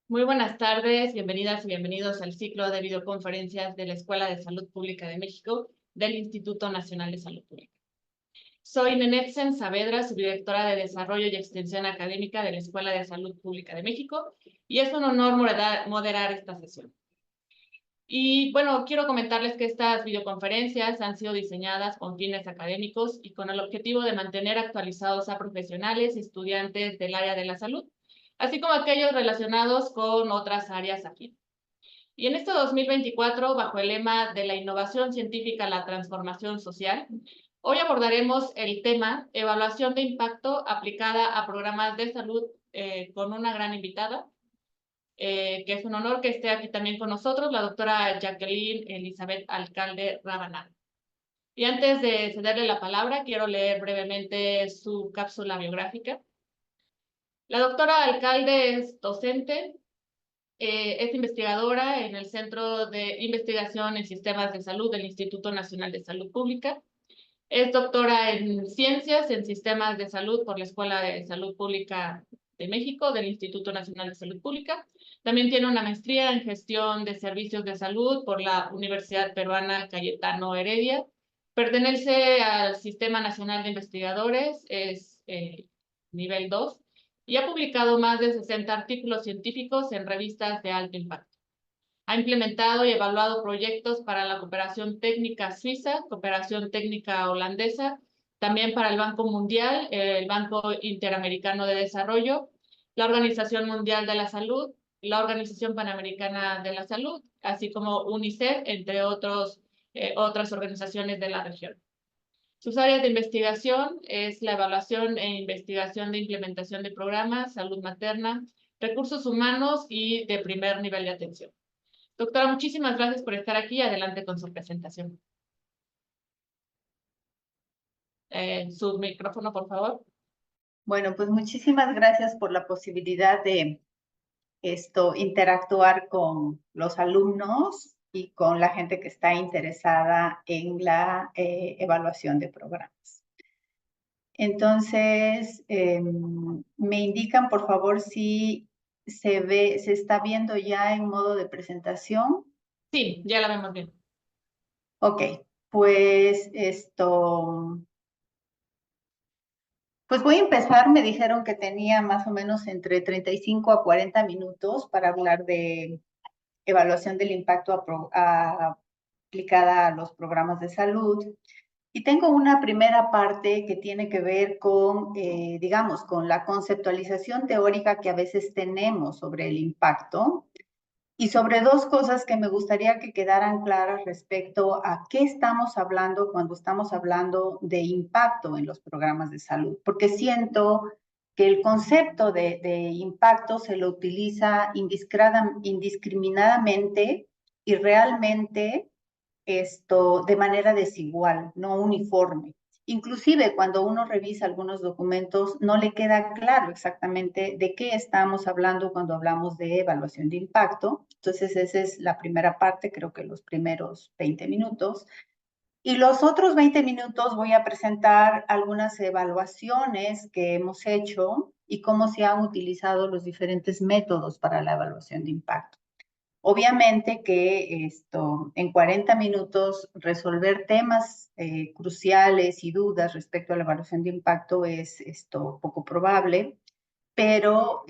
Muy buenas tardes, bienvenidas y bienvenidos al ciclo de videoconferencias de la Escuela de Salud Pública de México del Instituto Nacional de Salud Pública. Soy Nenetzen Saavedra, subdirectora de Desarrollo y Extensión Académica de la Escuela de Salud Pública de México, y es un honor moderar esta sesión. Y bueno, quiero comentarles que estas videoconferencias han sido diseñadas con fines académicos y con el objetivo de mantener actualizados a profesionales y estudiantes del área de la salud, así como aquellos relacionados con otras áreas afines. Y en este 2024, bajo el lema de la innovación científica, la transformación social, hoy abordaremos el tema evaluación de impacto aplicada a programas de salud con una gran invitada, que es un honor que esté aquí también con nosotros, la doctora Jacqueline Elizabeth Alcalde Rabanal. Y antes de cederle la palabra, quiero leer brevemente su cápsula biográfica. La doctora Alcalde es docente, es investigadora en el Centro de Investigación en Sistemas de Salud del Instituto Nacional de Salud Pública. Es doctora en Ciencias en Sistemas de Salud por la Escuela de Salud Pública de México, del Instituto Nacional de Salud Pública. También tiene una maestría en Gestión de Servicios de Salud por la Universidad Peruana Cayetano Heredia. Pertenece al Sistema Nacional de Investigadores, es nivel 2, y ha publicado más de 60 artículos científicos en revistas de alto impacto. Ha implementado y evaluado proyectos para la cooperación técnica suiza, cooperación técnica holandesa, también para el Banco Mundial, el Banco Interamericano de Desarrollo, la Organización Mundial de la Salud, la Organización Panamericana de la Salud, así como UNICEF, entre otras organizaciones de la región. Sus áreas de investigación es la evaluación e investigación de implementación de programas, salud materna, recursos humanos y de primer nivel de atención. Doctora, muchísimas gracias por estar aquí. Adelante con su presentación. Su micrófono, por favor. Bueno, pues muchísimas gracias por la posibilidad de interactuar con los alumnos y con la gente que está interesada en la evaluación de programas. Entonces, me indican, por favor, si se está viendo ya en modo de presentación. Sí, ya la vemos bien. Ok, pues Pues voy a empezar. Me dijeron que tenía más o menos entre 35 a 40 minutos para hablar de evaluación del impacto aplicada a los programas de salud. Y tengo una primera parte que tiene que ver con, digamos, con la conceptualización teórica que a veces tenemos sobre el impacto y sobre dos cosas que me gustaría que quedaran claras respecto a qué estamos hablando cuando estamos hablando de impacto en los programas de salud, porque siento que el concepto de impacto se lo utiliza indiscriminadamente y realmente de manera desigual, no uniforme. Inclusive cuando uno revisa algunos documentos no le queda claro exactamente de qué estamos hablando cuando hablamos de evaluación de impacto. Entonces esa es la primera parte, creo que los primeros 20 minutos. Y los otros 20 minutos voy a presentar algunas evaluaciones que hemos hecho y cómo se han utilizado los diferentes métodos para la evaluación de impacto. Obviamente que en 40 minutos resolver temas cruciales y dudas respecto a la evaluación de impacto es poco probable, pero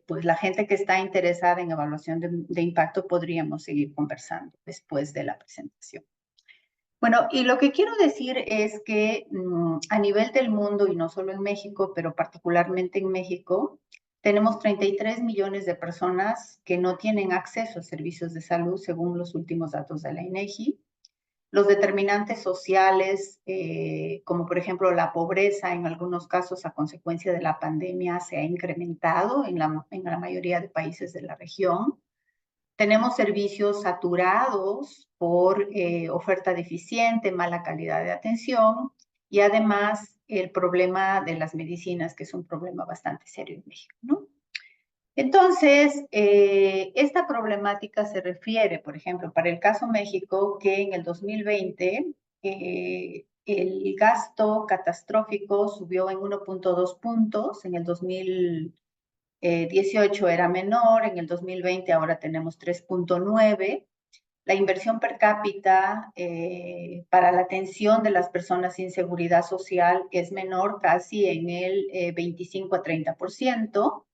pues la gente que está interesada en evaluación de impacto podríamos seguir conversando después de la presentación. Bueno, y lo que quiero decir es que a nivel del mundo, y no solo en México, pero particularmente en México, tenemos 33 millones de personas que no tienen acceso a servicios de salud según los últimos datos de la INEGI. Los determinantes sociales, como por ejemplo la pobreza, en algunos casos a consecuencia de la pandemia, se ha incrementado en la mayoría de países de la región. Tenemos servicios saturados por oferta deficiente, mala calidad de atención y además el problema de las medicinas, que es un problema bastante serio en México, ¿no? Entonces, esta problemática se refiere, por ejemplo, para el caso México, que en el 2020 el gasto catastrófico subió en 1.2 puntos, en el 2000 18 era menor, en el 2020 ahora tenemos 3.9. La inversión per cápita para la atención de las personas sin seguridad social es menor, casi en el 25 a 30%.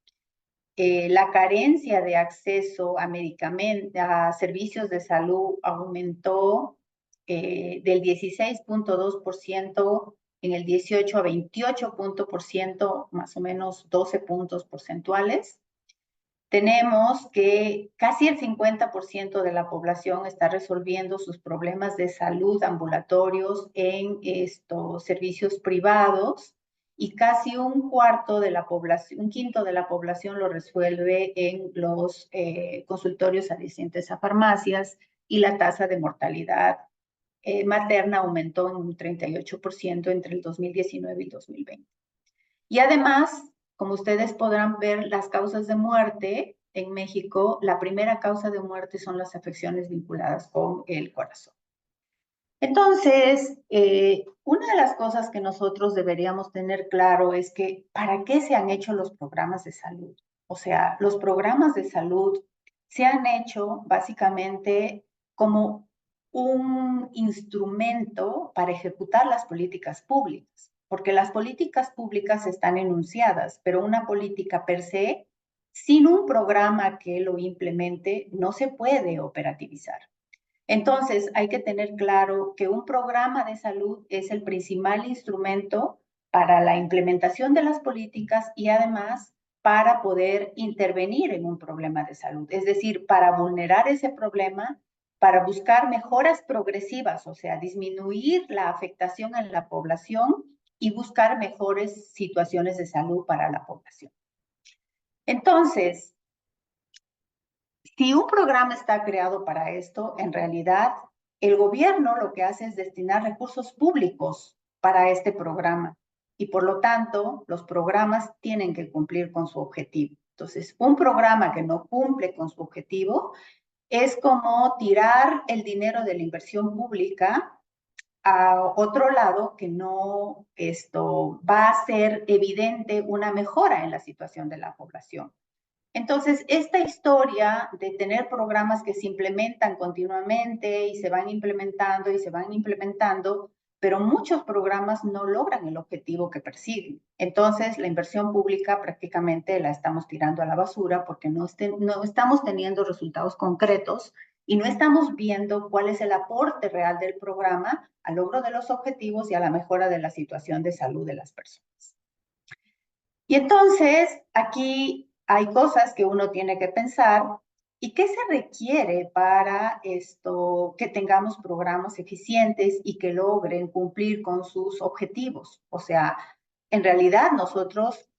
La carencia de acceso a medicamentos, a servicios de salud aumentó del 16.2% en el 18 a 28%, más o menos 12 puntos porcentuales. Tenemos que casi el 50% de la población está resolviendo sus problemas de salud ambulatorios en estos servicios privados y casi un cuarto de la población, un quinto de la población lo resuelve en los consultorios adyacentes a farmacias, y la tasa de mortalidad materna aumentó en un 38% entre el 2019 y 2020. Y además, como ustedes podrán ver, las causas de muerte en México, la primera causa de muerte son las afecciones vinculadas con el corazón. Entonces, una de las cosas que nosotros deberíamos tener claro es que ¿para qué se han hecho los programas de salud? O sea, los programas de salud se han hecho básicamente como un instrumento para ejecutar las políticas públicas, porque las políticas públicas están enunciadas, pero una política per se, sin un programa que lo implemente, no se puede operativizar. Entonces, hay que tener claro que un programa de salud es el principal instrumento para la implementación de las políticas y además para poder intervenir en un problema de salud, es decir, para vulnerar ese problema, para buscar mejoras progresivas, o sea, disminuir la afectación en la población y buscar mejores situaciones de salud para la población. Entonces, si un programa está creado para esto, en realidad el gobierno lo que hace es destinar recursos públicos para este programa y por lo tanto los programas tienen que cumplir con su objetivo. Entonces, un programa que no cumple con su objetivo es como tirar el dinero de la inversión pública a otro lado que no va a hacer evidente una mejora en la situación de la población. Entonces, esta historia de tener programas que se implementan continuamente y se van implementando, pero muchos programas no logran el objetivo que persiguen. Entonces, la inversión pública prácticamente la estamos tirando a la basura porque no estamos teniendo resultados concretos y no estamos viendo cuál es el aporte real del programa al logro de los objetivos y a la mejora de la situación de salud de las personas. Y entonces, aquí hay cosas que uno tiene que pensar. ¿Y qué se requiere para esto, que tengamos programas eficientes y que logren cumplir con sus objetivos? O sea, en realidad nosotros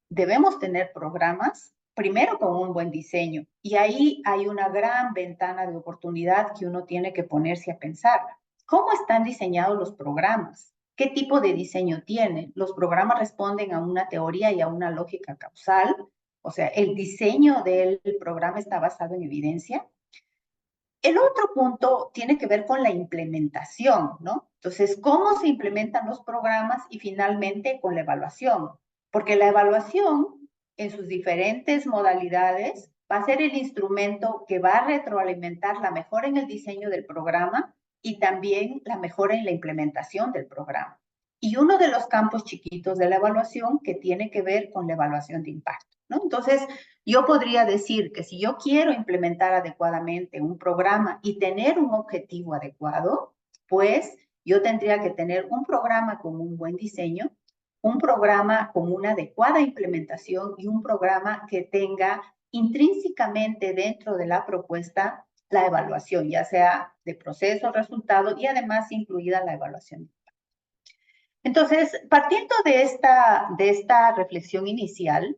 debemos tener programas, primero con un buen diseño. Y ahí hay una gran ventana de oportunidad que uno tiene que ponerse a pensar. ¿Cómo están diseñados los programas? ¿Qué tipo de diseño tienen? Los programas responden a una teoría y a una lógica causal. O sea, el diseño del programa está basado en evidencia. El otro punto tiene que ver con la implementación, ¿no? Entonces, ¿cómo se implementan los programas? Y finalmente con la evaluación. Porque la evaluación en sus diferentes modalidades va a ser el instrumento que va a retroalimentar la mejora en el diseño del programa y también la mejora en la implementación del programa. Y uno de los campos chiquitos de la evaluación que tiene que ver con la evaluación de impacto, ¿no? Entonces, yo podría decir que si yo quiero implementar adecuadamente un programa y tener un objetivo adecuado, pues yo tendría que tener un programa con un buen diseño, un programa con una adecuada implementación y un programa que tenga intrínsecamente dentro de la propuesta la evaluación, ya sea de proceso, resultado y además incluida la evaluación. Entonces, partiendo de esta reflexión inicial,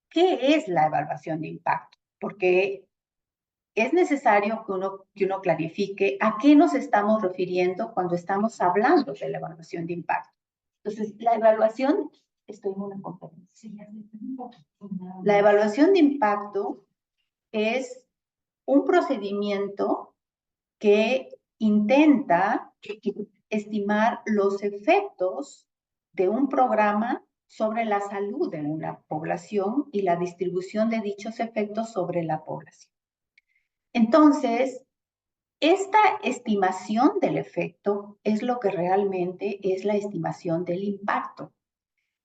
¿qué es la evaluación de impacto? Porque es necesario que uno clarifique a qué nos estamos refiriendo cuando estamos hablando de la evaluación de impacto. Entonces, la evaluación, estoy en una conferencia. La evaluación de impacto es un procedimiento que intenta estimar los efectos de un programa sobre la salud de una población y la distribución de dichos efectos sobre la población. Entonces, esta estimación del efecto es lo que realmente es la estimación del impacto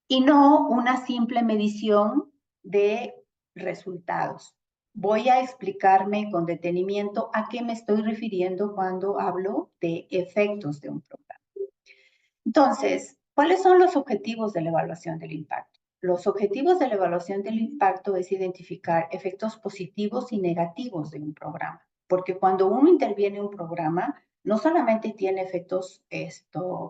y no una simple medición de resultados. Voy a explicarme con detenimiento a qué me estoy refiriendo cuando hablo de efectos de un programa. Entonces, ¿cuáles son los objetivos de la evaluación del impacto? Los objetivos de la evaluación del impacto es identificar efectos positivos y negativos de un programa, porque cuando uno interviene en un programa, no solamente tiene efectos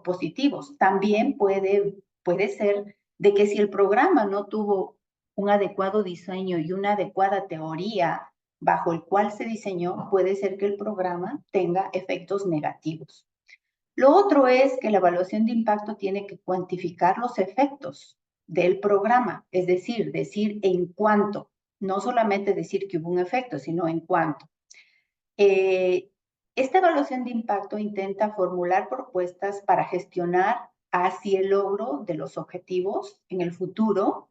positivos, también puede ser de que si el programa no tuvo un adecuado diseño y una adecuada teoría bajo el cual se diseñó, puede ser que el programa tenga efectos negativos. Lo otro es que la evaluación de impacto tiene que cuantificar los efectos del programa, es decir en cuánto, no solamente decir que hubo un efecto, sino en cuánto. Esta evaluación de impacto intenta formular propuestas para gestionar hacia el logro de los objetivos en el futuro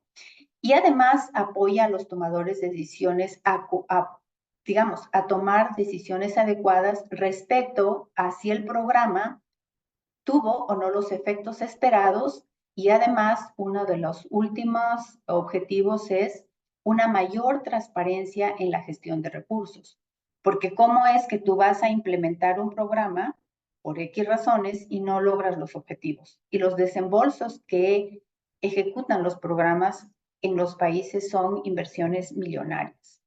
y además apoya a los tomadores de decisiones a tomar decisiones adecuadas respecto a si el programa tuvo o no los efectos esperados y además uno de los últimos objetivos es una mayor transparencia en la gestión de recursos. Porque ¿cómo es que tú vas a implementar un programa por X razones y no logras los objetivos? Y los desembolsos que ejecutan los programas en los países son inversiones millonarias.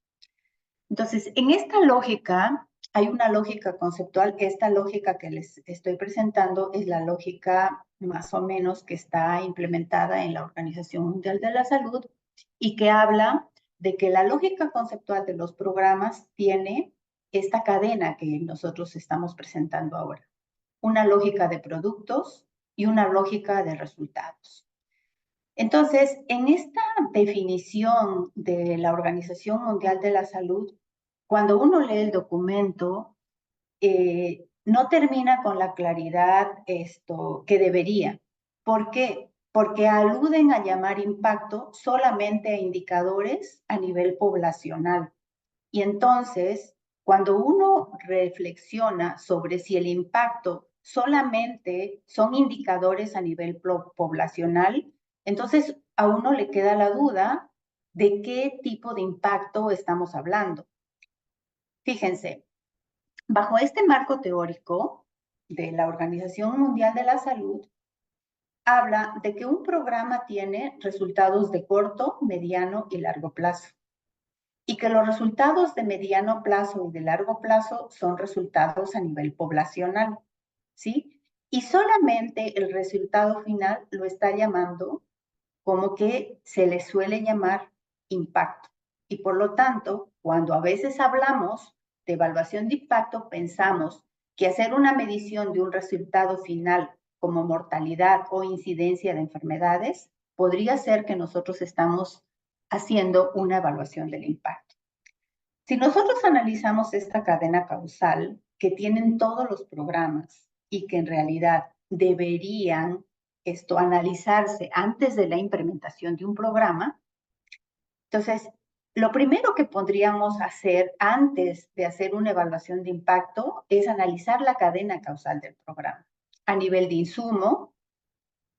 Entonces, en esta lógica, hay una lógica conceptual. Esta lógica que les estoy presentando es la lógica más o menos que está implementada en la Organización Mundial de la Salud y que habla de que la lógica conceptual de los programas tiene esta cadena que nosotros estamos presentando ahora. Una lógica de productos y una lógica de resultados. Entonces, en esta definición de la Organización Mundial de la Salud, cuando uno lee el documento, no termina con la claridad que debería. ¿Por qué? Porque aluden a llamar impacto solamente a indicadores a nivel poblacional. Y entonces, cuando uno reflexiona sobre si el impacto solamente son indicadores a nivel poblacional, entonces a uno le queda la duda de qué tipo de impacto estamos hablando. Fíjense, bajo este marco teórico de la Organización Mundial de la Salud, habla de que un programa tiene resultados de corto, mediano y largo plazo, y que los resultados de mediano plazo y de largo plazo son resultados a nivel poblacional, ¿sí? Y solamente el resultado final lo está llamando como que se le suele llamar impacto. Y por lo tanto, cuando a veces hablamos de evaluación de impacto, pensamos que hacer una medición de un resultado final como mortalidad o incidencia de enfermedades podría ser que nosotros estamos haciendo una evaluación del impacto. Si nosotros analizamos esta cadena causal que tienen todos los programas y que en realidad deberían analizarse antes de la implementación de un programa, entonces, lo primero que podríamos hacer antes de hacer una evaluación de impacto es analizar la cadena causal del programa. A nivel de insumo,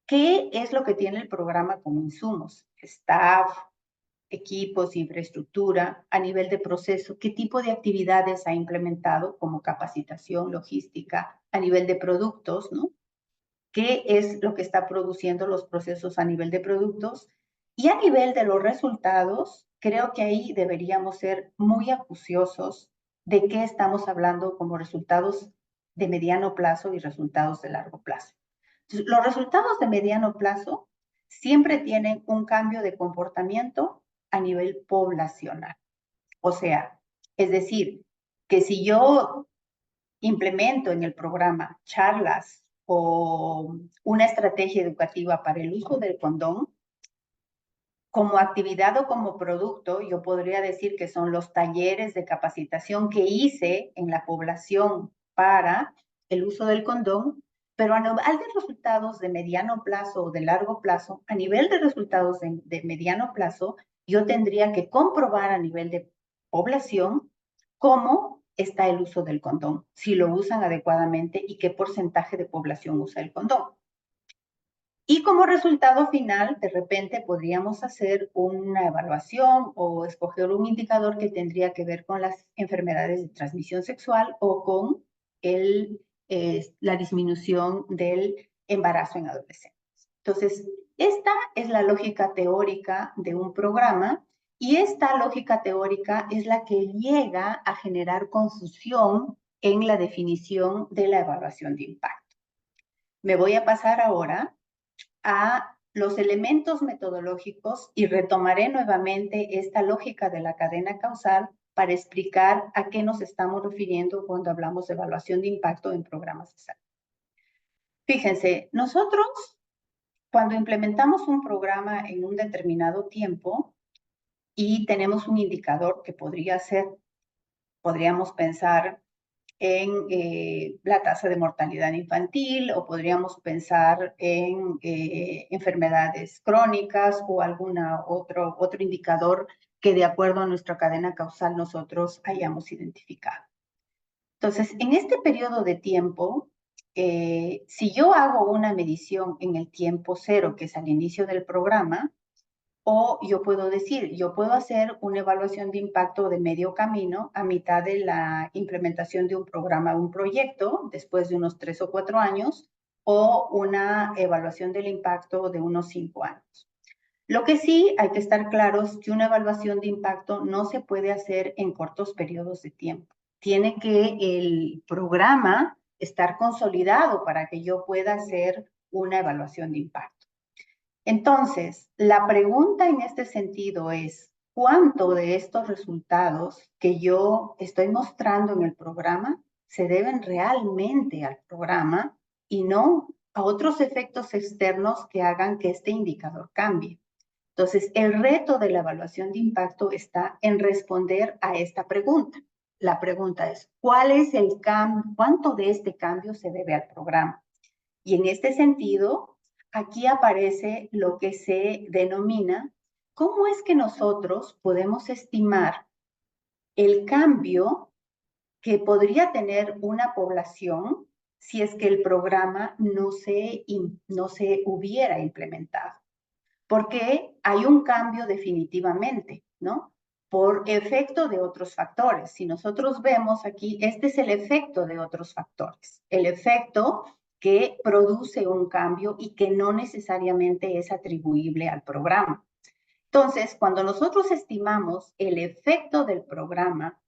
¿qué es lo que tiene el programa como insumos? Staff, equipos, infraestructura. A nivel de proceso, ¿qué tipo de actividades ha implementado como capacitación, logística? A nivel de productos, ¿no? ¿Qué es lo que está produciendo los procesos a nivel de productos? Y a nivel de los resultados, creo que ahí deberíamos ser muy acuciosos de qué estamos hablando como resultados de mediano plazo y resultados de largo plazo. Entonces, los resultados de mediano plazo siempre tienen un cambio de comportamiento a nivel poblacional. O sea, es decir, que si yo implemento en el programa charlas o una estrategia educativa para el uso del condón, como actividad o como producto, yo podría decir que son los talleres de capacitación que hice en la población para el uso del condón, Pero a nivel de resultados de mediano plazo o de largo plazo, a nivel de resultados de mediano plazo, yo tendría que comprobar a nivel de población cómo está el uso del condón, si lo usan adecuadamente y qué porcentaje de población usa el condón. Y como resultado final, de repente podríamos hacer una evaluación o escoger un indicador que tendría que ver con las enfermedades de transmisión sexual o con la disminución del embarazo en adolescentes. Entonces, esta es la lógica teórica de un programa y esta lógica teórica es la que llega a generar confusión en la definición de la evaluación de impacto. Me voy a pasar ahora a los elementos metodológicos y retomaré nuevamente esta lógica de la cadena causal para explicar a qué nos estamos refiriendo cuando hablamos de evaluación de impacto en programas de salud. Fíjense, nosotros cuando implementamos un programa en un determinado tiempo y tenemos un indicador que podría ser, podríamos pensar en la tasa de mortalidad infantil o podríamos pensar en enfermedades crónicas o alguna otro indicador que de acuerdo a nuestra cadena causal nosotros hayamos identificado. Entonces, en este periodo de tiempo, si yo hago una medición en el tiempo cero, que es al inicio del programa, o yo puedo decir, yo puedo hacer una evaluación de impacto de medio camino a mitad de la implementación de un programa, un proyecto, después de unos 3 o 4 años, o una evaluación del impacto de unos 5 años. Lo que sí hay que estar claros que una evaluación de impacto no se puede hacer en cortos periodos de tiempo. Tiene que el programa estar consolidado para que yo pueda hacer una evaluación de impacto. Entonces, la pregunta en este sentido es, ¿cuánto de estos resultados que yo estoy mostrando en el programa se deben realmente al programa y no a otros efectos externos que hagan que este indicador cambie? Entonces, el reto de la evaluación de impacto está en responder a esta pregunta. La pregunta es, ¿cuál es el cambio? ¿Cuánto de este cambio se debe al programa? Y en este sentido, aquí aparece lo que se denomina cómo es que nosotros podemos estimar el cambio que podría tener una población si es que el programa no se hubiera implementado. Porque hay un cambio definitivamente, ¿no? Por efecto de otros factores. Si nosotros vemos aquí, este es el efecto de otros factores. El efecto que produce un cambio y que no necesariamente es atribuible al programa. Entonces, cuando nosotros estimamos el efecto del programa,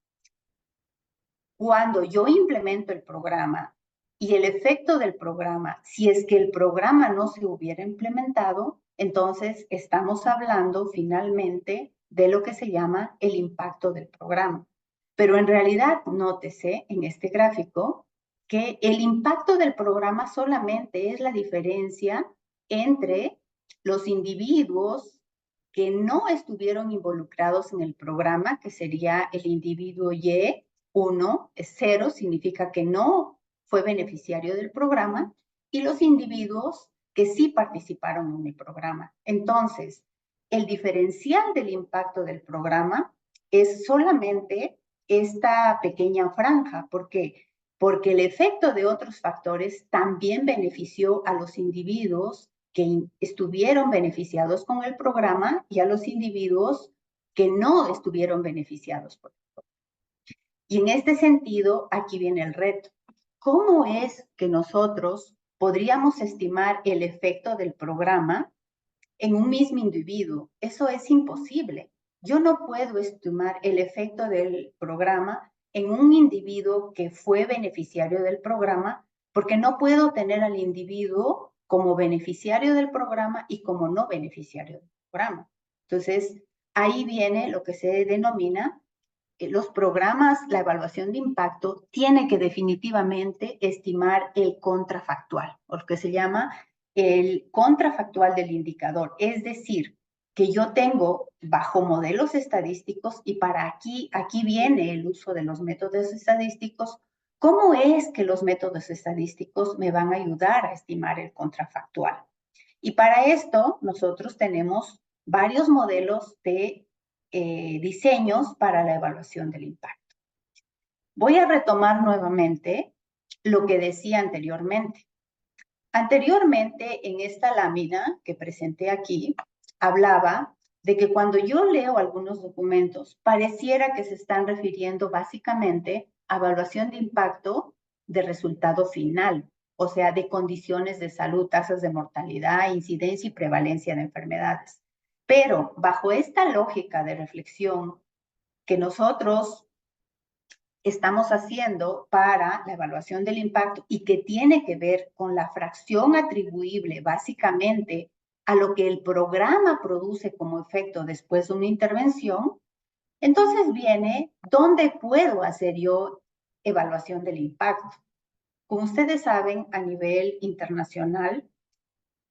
cuando yo implemento el programa y el efecto del programa, si es que el programa no se hubiera implementado, entonces estamos hablando finalmente de lo que se llama el impacto del programa. Pero en realidad, nótese en este gráfico que el impacto del programa solamente es la diferencia entre los individuos que no estuvieron involucrados en el programa, que sería el individuo Y, 1, 0, significa que no fue beneficiario del programa, y los individuos que sí participaron en el programa. Entonces, el diferencial del impacto del programa es solamente esta pequeña franja. ¿Por qué? Porque el efecto de otros factores también benefició a los individuos que estuvieron beneficiados con el programa y a los individuos que no estuvieron beneficiados por el programa. Y en este sentido, aquí viene el reto. ¿Cómo es que nosotros podríamos estimar el efecto del programa en un mismo individuo? Eso es imposible. Yo no puedo estimar el efecto del programa en un individuo que fue beneficiario del programa, porque no puedo tener al individuo como beneficiario del programa y como no beneficiario del programa. Entonces, ahí viene lo que se denomina los programas, la evaluación de impacto tiene que definitivamente estimar el contrafactual, o lo que se llama el contrafactual del indicador. Es decir, que yo tengo bajo modelos estadísticos y para aquí viene el uso de los métodos estadísticos, ¿cómo es que los métodos estadísticos me van a ayudar a estimar el contrafactual? Y para esto nosotros tenemos varios modelos de diseños para la evaluación del impacto. Voy a retomar nuevamente lo que decía anteriormente. Anteriormente, en esta lámina que presenté aquí, hablaba de que cuando yo leo algunos documentos, pareciera que se están refiriendo básicamente a evaluación de impacto de resultado final, o sea, de condiciones de salud, tasas de mortalidad, incidencia y prevalencia de enfermedades. Pero bajo esta lógica de reflexión que nosotros estamos haciendo para la evaluación del impacto y que tiene que ver con la fracción atribuible básicamente a lo que el programa produce como efecto después de una intervención, entonces viene dónde puedo hacer yo evaluación del impacto. Como ustedes saben, a nivel internacional,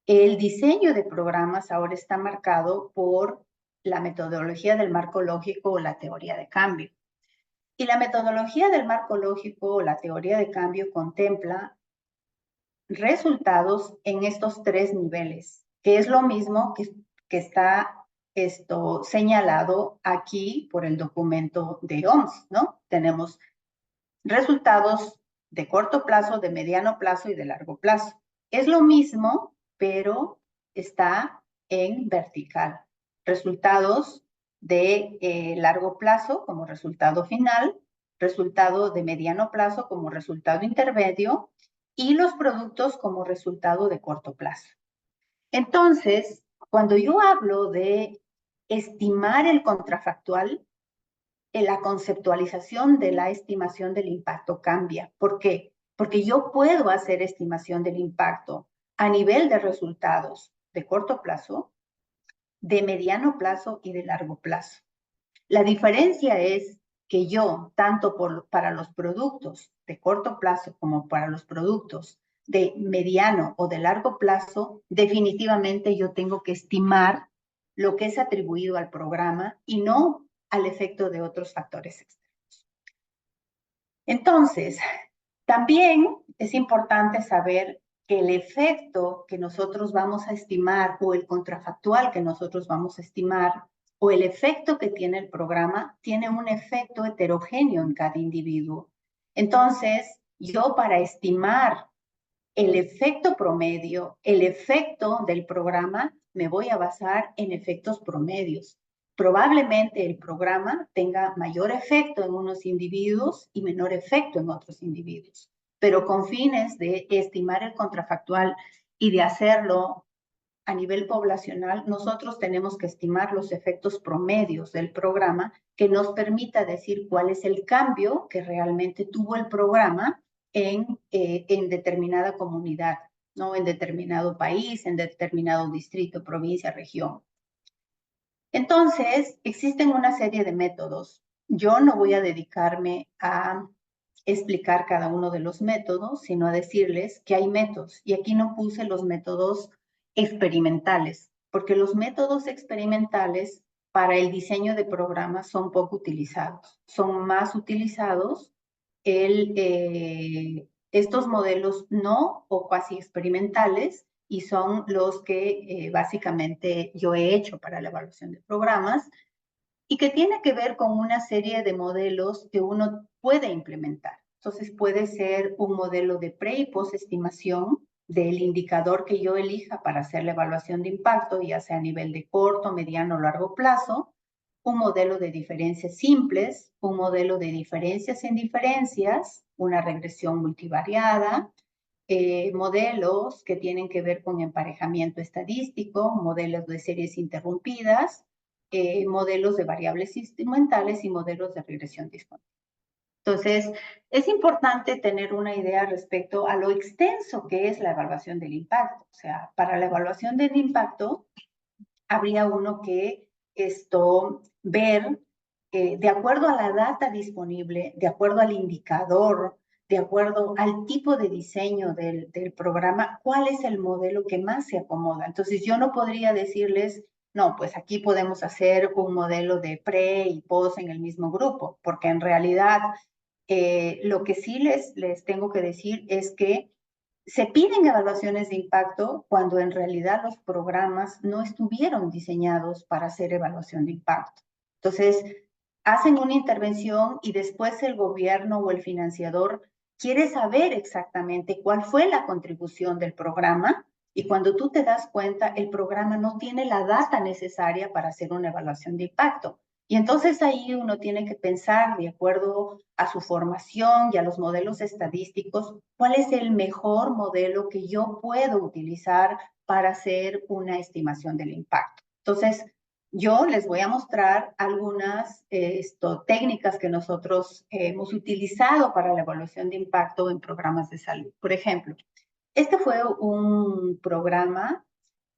el diseño de programas ahora está marcado por la metodología del marco lógico o la teoría de cambio. Y la metodología del marco lógico o la teoría de cambio contempla resultados en estos tres niveles, que es lo mismo que está señalado aquí por el documento de OMS, ¿no? Tenemos resultados de corto plazo, de mediano plazo y de largo plazo. Es lo mismo, pero está en vertical. Resultados de largo plazo como resultado final, resultado de mediano plazo como resultado intermedio y los productos como resultado de corto plazo. Entonces, cuando yo hablo de estimar el contrafactual, la conceptualización de la estimación del impacto cambia. ¿Por qué? Porque yo puedo hacer estimación del impacto a nivel de resultados de corto plazo, de mediano plazo y de largo plazo. La diferencia es que yo, tanto para los productos de corto plazo como para los productos de mediano o de largo plazo, definitivamente yo tengo que estimar lo que es atribuido al programa y no al efecto de otros factores externos. Entonces, también es importante saber que el efecto que nosotros vamos a estimar o el contrafactual que nosotros vamos a estimar o el efecto que tiene el programa tiene un efecto heterogéneo en cada individuo. Entonces, yo para estimar el efecto promedio, el efecto del programa, me voy a basar en efectos promedios. Probablemente el programa tenga mayor efecto en unos individuos y menor efecto en otros individuos, pero con fines de estimar el contrafactual y de hacerlo a nivel poblacional, nosotros tenemos que estimar los efectos promedios del programa que nos permita decir cuál es el cambio que realmente tuvo el programa en determinada comunidad, ¿no? En determinado país, en determinado distrito, provincia, región. Entonces, existen una serie de métodos. Yo no voy a dedicarme a explicar cada uno de los métodos, sino a decirles que hay métodos. Y aquí no puse los métodos experimentales, porque los métodos experimentales para el diseño de programas son poco utilizados. Son más utilizados estos modelos no o cuasi experimentales y son los que básicamente yo he hecho para la evaluación de programas y que tiene que ver con una serie de modelos que uno puede implementar. Entonces puede ser un modelo de pre y post estimación del indicador que yo elija para hacer la evaluación de impacto, ya sea a nivel de corto, mediano o largo plazo, un modelo de diferencias simples, un modelo de diferencias en diferencias, una regresión multivariada, modelos que tienen que ver con emparejamiento estadístico, modelos de series interrumpidas, modelos de variables instrumentales y modelos de regresión disponible. Entonces, es importante tener una idea respecto a lo extenso que es la evaluación del impacto. O sea, para la evaluación del impacto, habría uno que ver, de acuerdo a la data disponible, de acuerdo al indicador, de acuerdo al tipo de diseño del programa, cuál es el modelo que más se acomoda. Entonces, yo no podría decirles, no, pues aquí podemos hacer un modelo de pre y post en el mismo grupo, porque en realidad lo que sí les tengo que decir es que se piden evaluaciones de impacto cuando en realidad los programas no estuvieron diseñados para hacer evaluación de impacto. Entonces, hacen una intervención y después el gobierno o el financiador quiere saber exactamente cuál fue la contribución del programa, y cuando tú te das cuenta, el programa no tiene la data necesaria para hacer una evaluación de impacto. Y entonces ahí uno tiene que pensar, de acuerdo a su formación y a los modelos estadísticos, cuál es el mejor modelo que yo puedo utilizar para hacer una estimación del impacto. Entonces, yo les voy a mostrar algunas técnicas que nosotros hemos utilizado para la evaluación de impacto en programas de salud. Por ejemplo, este fue un programa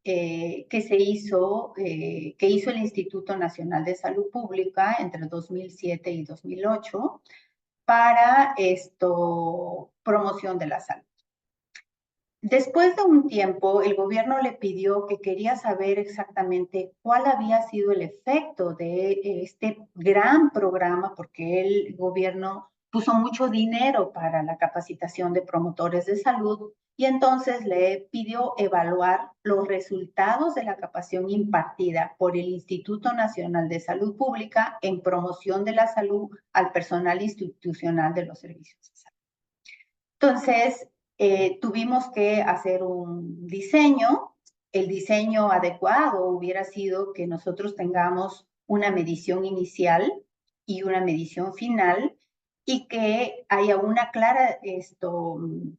que hizo el Instituto Nacional de Salud Pública entre 2007 y 2008 para promoción de la salud. Después de un tiempo, el gobierno le pidió que quería saber exactamente cuál había sido el efecto de este gran programa, porque el gobierno puso mucho dinero para la capacitación de promotores de salud, y entonces le pidió evaluar los resultados de la capacitación impartida por el Instituto Nacional de Salud Pública en promoción de la salud al personal institucional de los servicios de salud. Entonces, tuvimos que hacer un diseño. El diseño adecuado hubiera sido que nosotros tengamos una medición inicial y una medición final, y que haya una clara,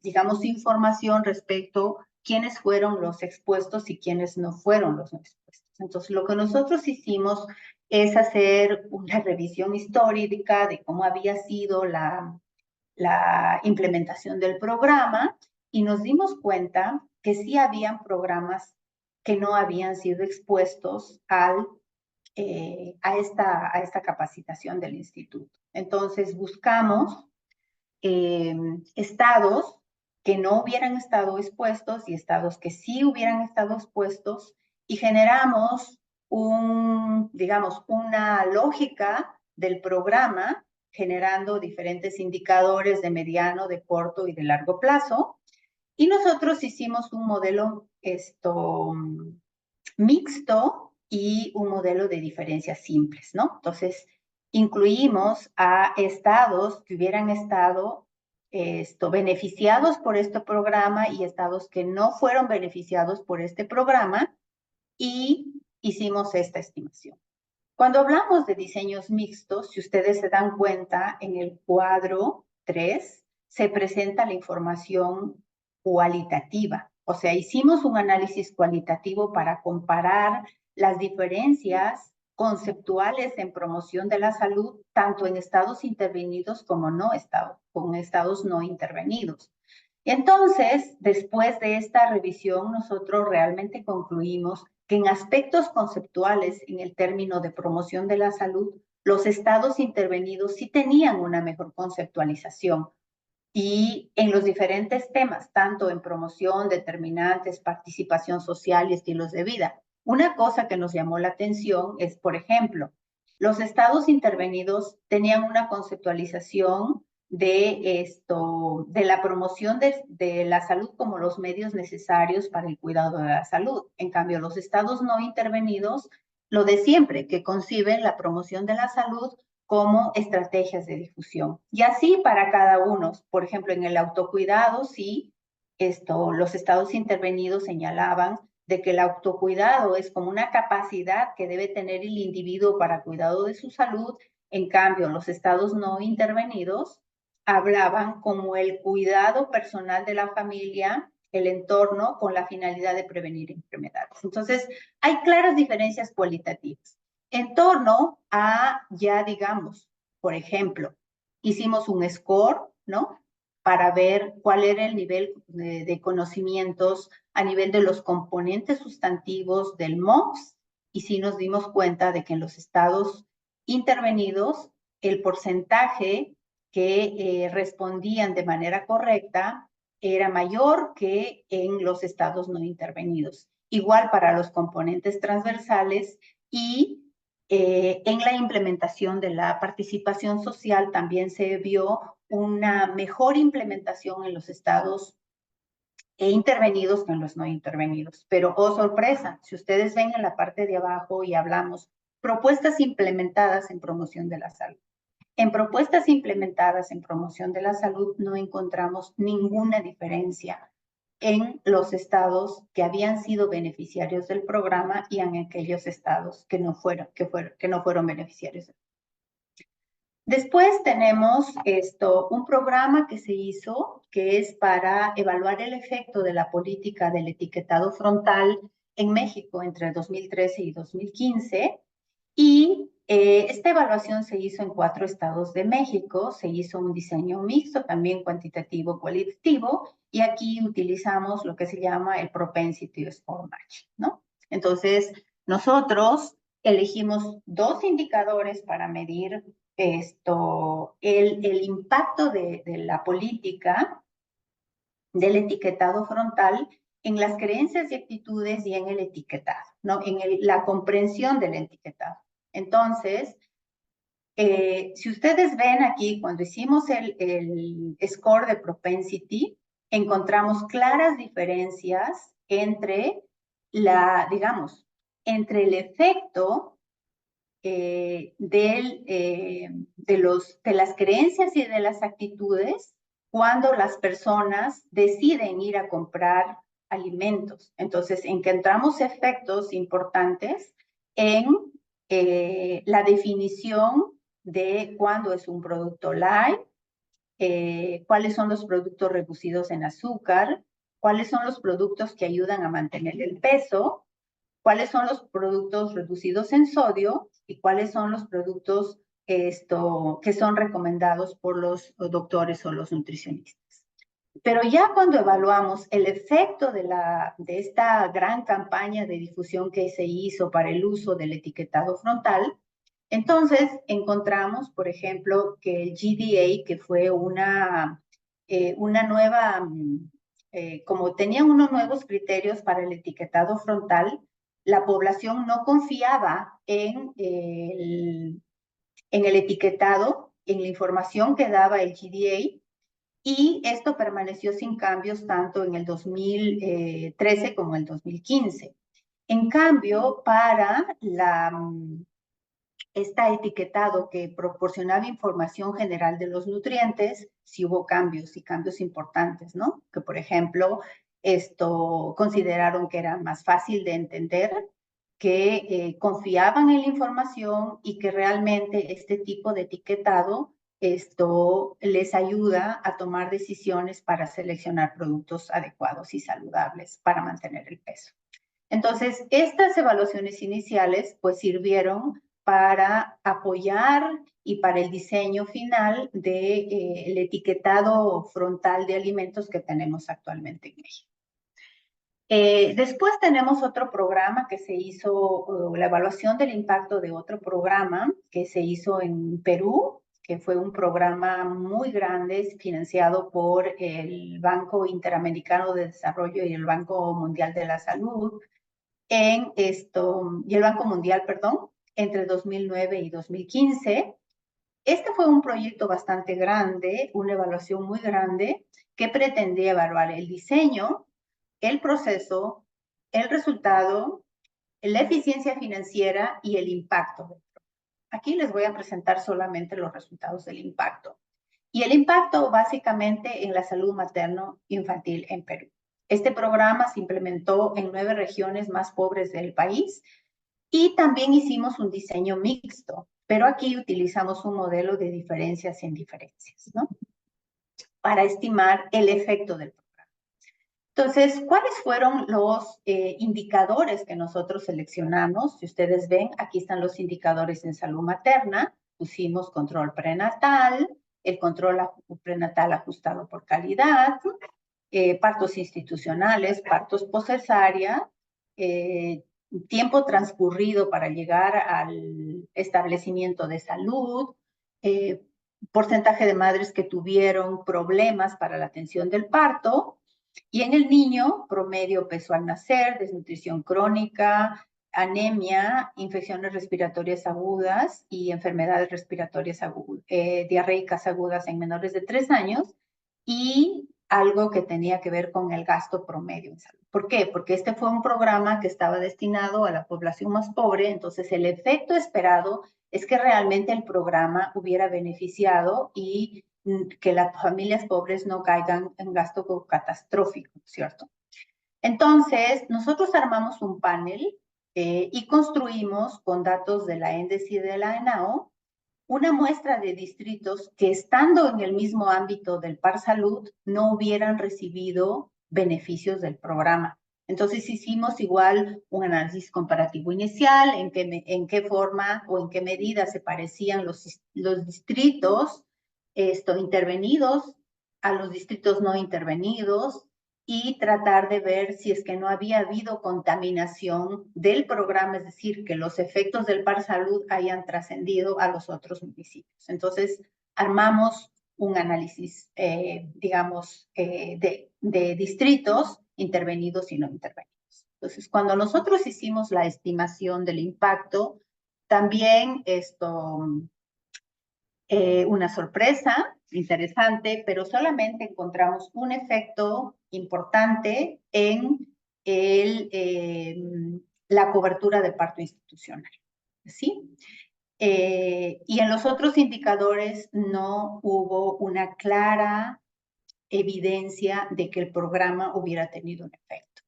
digamos, información respecto a quiénes fueron los expuestos y quiénes no fueron los expuestos. Entonces, lo que nosotros hicimos es hacer una revisión histórica de cómo había sido la implementación del programa, y nos dimos cuenta que sí habían programas que no habían sido expuestos a esta capacitación del instituto. Entonces buscamos estados que no hubieran estado expuestos y estados que sí hubieran estado expuestos, y generamos digamos, una lógica del programa, generando diferentes indicadores de mediano, de corto y de largo plazo. Y nosotros hicimos un modelo mixto y un modelo de diferencias simples, ¿no? Entonces, incluimos a estados que hubieran estado beneficiados por este programa y estados que no fueron beneficiados por este programa, y hicimos esta estimación. Cuando hablamos de diseños mixtos, si ustedes se dan cuenta, en el cuadro 3 se presenta la información cualitativa. O sea, hicimos un análisis cualitativo para comparar las diferencias conceptuales en promoción de la salud, tanto en estados intervenidos como con estados no intervenidos. Entonces, después de esta revisión, nosotros realmente concluimos que en aspectos conceptuales, en el término de promoción de la salud, los estados intervenidos sí tenían una mejor conceptualización, y en los diferentes temas, tanto en promoción, determinantes, participación social y estilos de vida. Una cosa que nos llamó la atención es, por ejemplo, los estados intervenidos tenían una conceptualización de la promoción de la salud como los medios necesarios para el cuidado de la salud. En cambio, los estados no intervenidos, lo de siempre, que conciben la promoción de la salud como estrategias de difusión. Y así para cada uno. Por ejemplo, en el autocuidado, sí, los estados intervenidos señalaban de que el autocuidado es como una capacidad que debe tener el individuo para cuidado de su salud. En cambio, los estados no intervenidos hablaban como el cuidado personal de la familia, el entorno, con la finalidad de prevenir enfermedades. Entonces, hay claras diferencias cualitativas. En torno a, ya digamos, por ejemplo, hicimos un score, ¿no? Para ver cuál era el nivel de conocimientos a nivel de los componentes sustantivos del MOPS, y sí nos dimos cuenta de que en los estados intervenidos, el porcentaje que respondían de manera correcta era mayor que en los estados no intervenidos. Igual para los componentes transversales, y En la implementación de la participación social también se vio una mejor implementación en los estados intervenidos que en los no intervenidos. Pero, oh sorpresa, si ustedes ven en la parte de abajo y hablamos propuestas implementadas en promoción de la salud. En propuestas implementadas en promoción de la salud no encontramos ninguna diferencia en los estados que habían sido beneficiarios del programa y en aquellos estados que no fueron beneficiarios. Después tenemos un programa que se hizo que es para evaluar el efecto de la política del etiquetado frontal en México entre 2013 y 2015 y esta evaluación se hizo en 4 estados de México, se hizo un diseño mixto, también cuantitativo, cualitativo, y aquí utilizamos lo que se llama el Propensity Score Match, ¿no? Entonces, nosotros elegimos 2 indicadores para medir el impacto de la política del etiquetado frontal en las creencias y actitudes y en el etiquetado, ¿no? En la comprensión del etiquetado. Entonces, si ustedes ven aquí, cuando hicimos el score de propensity, encontramos claras diferencias entre entre el efecto de las creencias y de las actitudes cuando las personas deciden ir a comprar alimentos. Entonces, encontramos efectos importantes en la definición de cuándo es un producto light, cuáles son los productos reducidos en azúcar, cuáles son los productos que ayudan a mantener el peso, cuáles son los productos reducidos en sodio y cuáles son los productos que son recomendados por los doctores o los nutricionistas. Pero ya cuando evaluamos el efecto de esta gran campaña de difusión que se hizo para el uso del etiquetado frontal, entonces encontramos, por ejemplo, que el GDA, que fue una nueva, como tenían unos nuevos criterios para el etiquetado frontal, la población no confiaba en el etiquetado, en la información que daba el GDA, y esto permaneció sin cambios tanto en el 2013 como en el 2015. En cambio, para está etiquetado que proporcionaba información general de los nutrientes, sí hubo cambios y cambios importantes, ¿no? Que, por ejemplo, consideraron que era más fácil de entender, que confiaban en la información y que realmente este tipo de etiquetado les ayuda a tomar decisiones para seleccionar productos adecuados y saludables para mantener el peso. Entonces, estas evaluaciones iniciales pues sirvieron para apoyar y para el diseño final del etiquetado frontal de alimentos que tenemos actualmente en México. Después tenemos otro programa que se hizo, la evaluación del impacto de otro programa que se hizo en Perú, que fue un programa muy grande financiado por el Banco Interamericano de Desarrollo y el Banco Mundial de la Salud, y el Banco Mundial, perdón, entre 2009 y 2015. Este fue un proyecto bastante grande, una evaluación muy grande, que pretendía evaluar el diseño, el proceso, el resultado, la eficiencia financiera y el impacto. Aquí les voy a presentar solamente los resultados del impacto. Y el impacto básicamente en la salud materno-infantil en Perú. Este programa se implementó en 9 regiones más pobres del país y también hicimos un diseño mixto, pero aquí utilizamos un modelo de diferencias en diferencias, ¿no? Para estimar el efecto del programa. Entonces, ¿cuáles fueron los indicadores que nosotros seleccionamos? Si ustedes ven, aquí están los indicadores en salud materna. Pusimos control prenatal, el control prenatal ajustado por calidad, partos institucionales, partos poscesárea, tiempo transcurrido para llegar al establecimiento de salud, porcentaje de madres que tuvieron problemas para la atención del parto, y en el niño, promedio peso al nacer, desnutrición crónica, anemia, infecciones respiratorias agudas y enfermedades respiratorias diarreicas agudas en menores de 3 años, y algo que tenía que ver con el gasto promedio en salud. ¿Por qué? Porque este fue un programa que estaba destinado a la población más pobre, entonces el efecto esperado es que realmente el programa hubiera beneficiado y que las familias pobres no caigan en gasto catastrófico, ¿cierto? Entonces, nosotros armamos un panel y construimos con datos de la ENDES y de la ENAO una muestra de distritos que, estando en el mismo ámbito del PAR Salud, no hubieran recibido beneficios del programa. Entonces hicimos igual un análisis comparativo inicial, en qué forma o en qué medida se parecían los distritos intervenidos a los distritos no intervenidos, y tratar de ver si es que no había habido contaminación del programa, es decir, que los efectos del PAR Salud hayan trascendido a los otros municipios. Entonces, armamos un análisis, digamos, de distritos intervenidos y no intervenidos. Entonces, cuando nosotros hicimos la estimación del impacto, también una sorpresa interesante, pero solamente encontramos un efecto importante en la cobertura de parto institucional, ¿sí? Y en los otros indicadores no hubo una clara evidencia de que el programa hubiera tenido un efecto.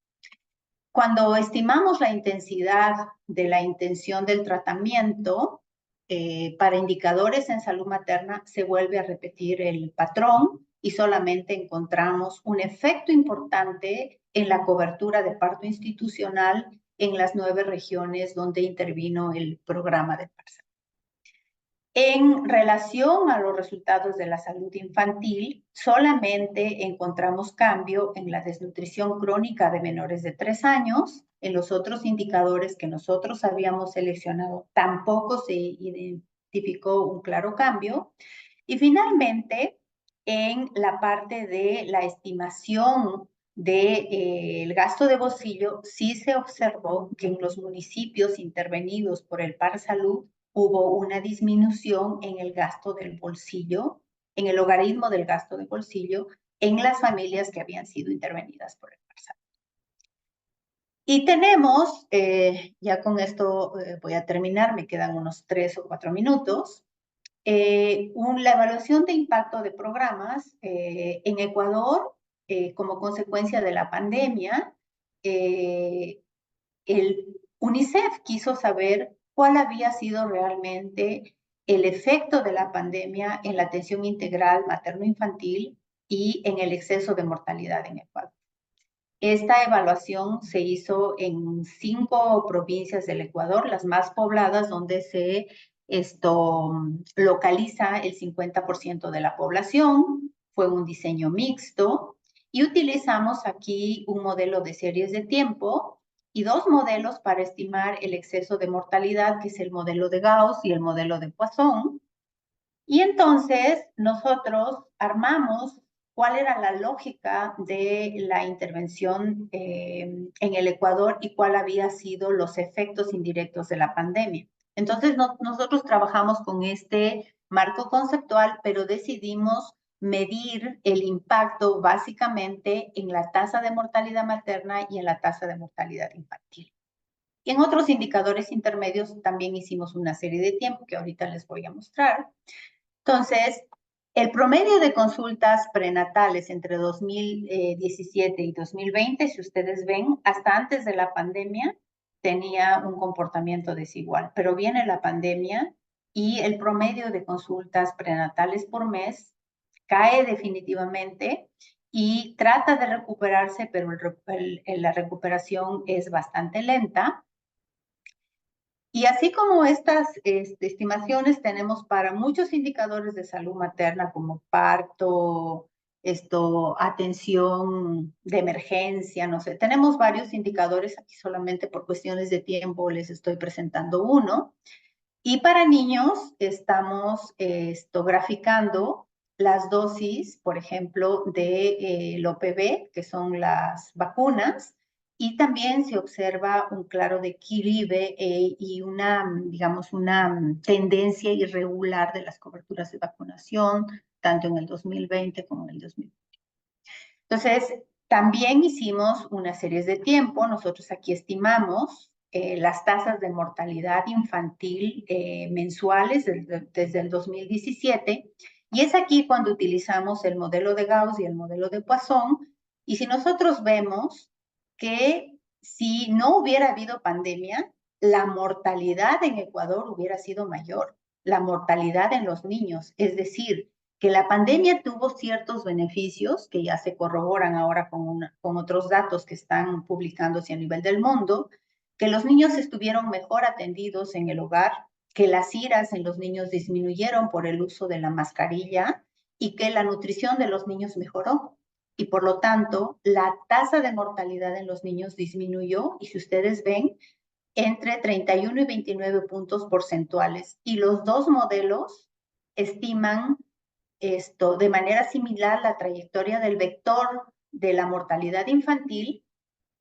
Cuando estimamos la intensidad de la intención del tratamiento, para indicadores en salud materna se vuelve a repetir el patrón y solamente encontramos un efecto importante en la cobertura de parto institucional en las 9 regiones donde intervino el programa de PAR Salud. En relación a los resultados de la salud infantil, solamente encontramos cambio en la desnutrición crónica de menores de 3 años. En los otros indicadores que nosotros habíamos seleccionado tampoco se identificó un claro cambio. Y finalmente, en la parte de la estimación del gasto de bolsillo, sí se observó que en los municipios intervenidos por el PAR Salud hubo una disminución en el gasto del bolsillo, en el logaritmo del gasto de bolsillo, en las familias que habían sido intervenidas por el PAR Salud. Y tenemos, ya con esto voy a terminar, me quedan unos 3 o 4 minutos, la evaluación de impacto de programas en Ecuador, como consecuencia de la pandemia, el UNICEF quiso saber cuál había sido realmente el efecto de la pandemia en la atención integral materno-infantil y en el exceso de mortalidad en Ecuador. Esta evaluación se hizo en 5 provincias del Ecuador, las más pobladas, donde se localiza el 50% de la población. Fue un diseño mixto y utilizamos aquí un modelo de series de tiempo y 2 modelos para estimar el exceso de mortalidad, que es el modelo de Gauss y el modelo de Poisson. Y entonces nosotros armamos cuál era la lógica de la intervención en el Ecuador y cuál había sido los efectos indirectos de la pandemia. Entonces nosotros trabajamos con este marco conceptual, pero decidimos medir el impacto básicamente en la tasa de mortalidad materna y en la tasa de mortalidad infantil. Y en otros indicadores intermedios también hicimos una serie de tiempo que ahorita les voy a mostrar. Entonces, el promedio de consultas prenatales entre 2017 y 2020, si ustedes ven, hasta antes de la pandemia tenía un comportamiento desigual, pero viene la pandemia y el promedio de consultas prenatales por mes cae definitivamente y trata de recuperarse, pero la recuperación es bastante lenta. Y así como estas estimaciones tenemos para muchos indicadores de salud materna como parto, atención de emergencia, no sé, tenemos varios indicadores, aquí solamente por cuestiones de tiempo les estoy presentando uno. Y para niños estamos graficando las dosis, por ejemplo, del OPV, que son las vacunas, Y también se observa un claro declive y digamos, una tendencia irregular de las coberturas de vacunación, tanto en el 2020 como en el 2021. Entonces, también hicimos una serie de tiempo. Nosotros aquí estimamos las tasas de mortalidad infantil mensuales desde el 2017. Y es aquí cuando utilizamos el modelo de Gauss y el modelo de Poisson. Y si nosotros vemos que si no hubiera habido pandemia, la mortalidad en Ecuador hubiera sido mayor, la mortalidad en los niños. Es decir, que la pandemia tuvo ciertos beneficios que ya se corroboran ahora con otros datos que están publicándose a nivel del mundo, que los niños estuvieron mejor atendidos en el hogar, que las iras en los niños disminuyeron por el uso de la mascarilla y que la nutrición de los niños mejoró. Y por lo tanto, la tasa de mortalidad en los niños disminuyó y si ustedes ven, entre 31 y 29 puntos porcentuales. Y los dos modelos estiman de manera similar la trayectoria del vector de la mortalidad infantil,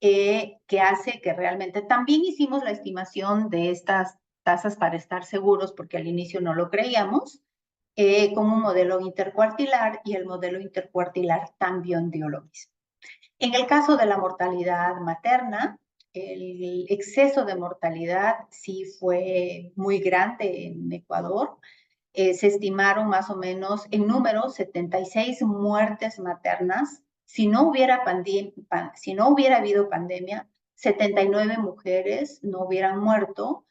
que hace que realmente también hicimos la estimación de estas tasas para estar seguros, porque al inicio no lo creíamos, con un modelo intercuartilar y el modelo intercuartilar también dio lo mismo. En el caso de la mortalidad materna, el exceso de mortalidad sí fue muy grande en Ecuador. Se estimaron más o menos en números 76 muertes maternas. Si no hubiera habido pandemia, 79 mujeres no hubieran muerto,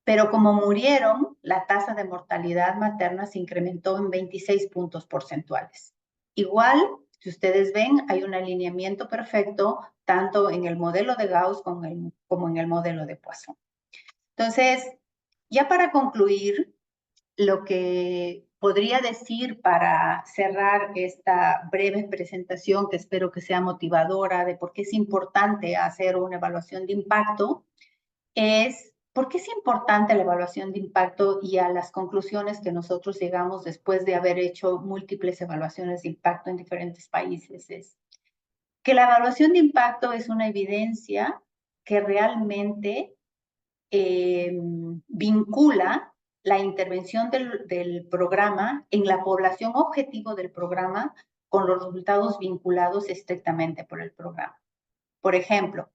pero como murieron, la tasa de mortalidad materna se incrementó en 26 puntos porcentuales. Igual, si ustedes ven, hay un alineamiento perfecto tanto en el modelo de Gauss como en el modelo de Poisson. Entonces, ya para concluir, lo que podría decir para cerrar esta breve presentación, que espero que sea motivadora de por qué es importante hacer una evaluación de impacto, es por qué es importante la evaluación de impacto y a las conclusiones que nosotros llegamos después de haber hecho múltiples evaluaciones de impacto en diferentes países. Es que la evaluación de impacto es una evidencia que realmente vincula la intervención del programa en la población objetivo del programa con los resultados vinculados estrictamente por el programa. Por ejemplo,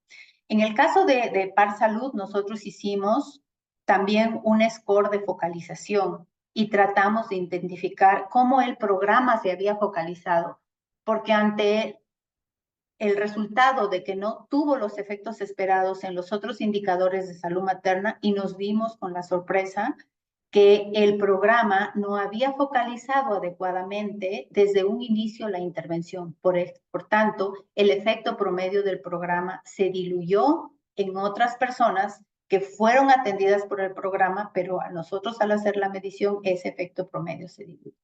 en el caso de Par Salud, nosotros hicimos también un score de focalización y tratamos de identificar cómo el programa se había focalizado, porque ante el resultado de que no tuvo los efectos esperados en los otros indicadores de salud materna y nos vimos con la sorpresa que el programa no había focalizado adecuadamente desde un inicio la intervención. Por tanto, el efecto promedio del programa se diluyó en otras personas que fueron atendidas por el programa, pero a nosotros al hacer la medición, ese efecto promedio se diluyó.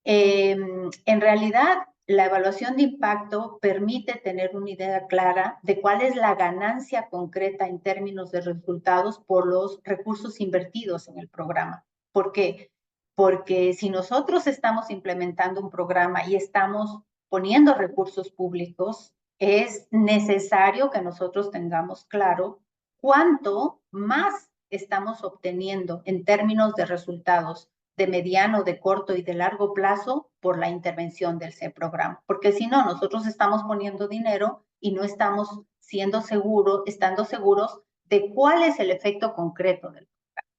En realidad, la evaluación de impacto permite tener una idea clara de cuál es la ganancia concreta en términos de resultados por los recursos invertidos en el programa. ¿Por qué? Porque si nosotros estamos implementando un programa y estamos poniendo recursos públicos, es necesario que nosotros tengamos claro cuánto más estamos obteniendo en términos de resultados de mediano, de corto y de largo plazo por la intervención del programa. Porque si no, nosotros estamos poniendo dinero y no estamos estando seguros de cuál es el efecto concreto del programa.